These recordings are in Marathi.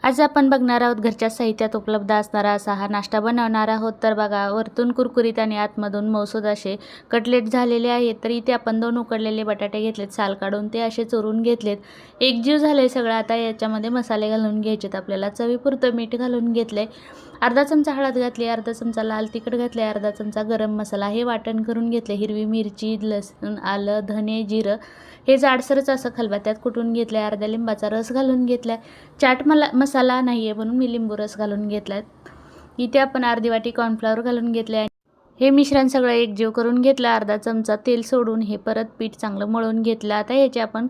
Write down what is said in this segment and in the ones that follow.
आज आपण बघणार आहोत घरच्या साहित्यात उपलब्ध असणारा असा हा नाश्ता बनवणार आहोत। तर बघा, वरतून कुरकुरीत आणि आतमधून मऊसूद असे कटलेट झालेले आहेत। तर इथे आपण 2 उकडलेले बटाटे घेतलेत, साल काढून ते असे चुरून घेतलेत। एकजीव झाले सगळं। आता याच्यामध्ये मसाले घालून घ्यायचेत आपल्याला। चवीपुरतं मीठ घालून घेतले, अर्धा चमचा हळद घातली, अर्धा चमचा लाल तिखट घातले, अर्धा चमचा गरम मसाला हे वाटण करून घेतले। हिरवी मिरची, लसूण, आलं, धने, जिरं हे जाडसरच असं खलबत्त्यात कुटून घेतले। अर्ध्या लिंबाचा रस घालून घेतला। चाट मसाला नाही आहे म्हणून मी लिंबू रस घालून घेतलाय। इथे आपण अर्धी वाटी कॉर्नफ्लॉवर घालून घेतले। हे मिश्रण सगळं एकजीव करून घेतलं। अर्धा चमचा तेल सोडून हे परत पीठ चांगलं मळून घेतलं। आता याचे आपण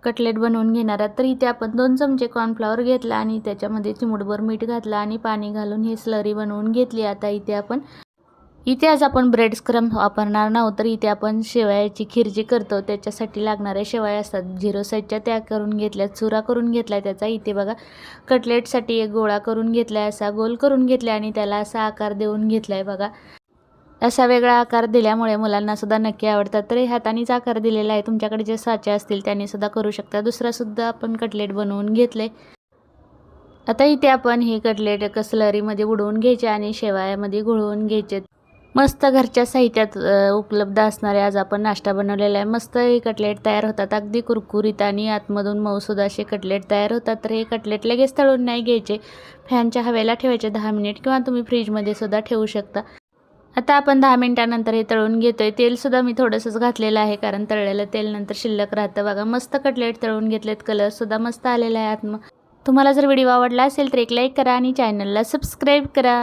कटलेट बनवून घेणार आहोत। तर इथे आपण 2 चमचे कॉर्नफ्लॉवर घेतला आणि त्याच्यामध्ये चिमूटभर मीठ घातलं आणि पाणी घालून ही स्लरी बनवून घेतली। आता इथे आज आपण ब्रेड क्रम्ब वापरणार नाहोत। तर इथे आपण शेवयाची खीर जी करतो त्याच्यासाठी लागणाऱ्या शेवया असतात 0 साईजच्या, त्या करून घेतल्या, चुरा करून घेतला त्याचा। इथे बघा, कटलेटसाठी एक गोळा करून घेतलाय, असा गोल करून घेतला आणि त्याला असा आकार देऊन घेतलाय। बघा, असा वेगळा आकार दिल्यामुळे मुलांना सुद्धा नक्की आवडतात। तर हातानेच आकार दिलेला आहे, तुमच्याकडे जे साचे असतील त्याने सुद्धा करू शकता। दुसरा सुद्धा आपण कटलेट बनवून घेतले। आता इथे आपण हे कटलेट स्लरीमध्ये बुडवून घ्यायचे आणि शेवयामध्ये घोळवून घ्यायचे। मस्त घरच्या साहित्यात उपलब्ध असणारे आज आपण नाश्ता बनवलेला आहे। मस्त हे कटलेट तयार होतात, अगदी कुरकुरीत आणि आतमधून मऊसूद असे कटलेट तयार होतात। तर हे कटलेट लगेच तळून नाही घ्यायचे, फॅनच्या हवेला ठेवायचे 10 मिनिट, किंवा तुम्ही फ्रीजमध्ये सुद्धा ठेवू शकता। आता आपण 10 मिनिटानंतर हे तळून घेतोय। तेलसुद्धा मी थोडंसंच घातलेलं आहे, कारण तळलेलं तेल नंतर शिल्लक राहतं। बघा, मस्त कटलेट तळून घेतलेत, कलरसुद्धा मस्त आलेला आहे तुम्हाला जर व्हिडिओ आवडला असेल तर एक लाईक करा आणि चॅनलला सबस्क्राईब करा।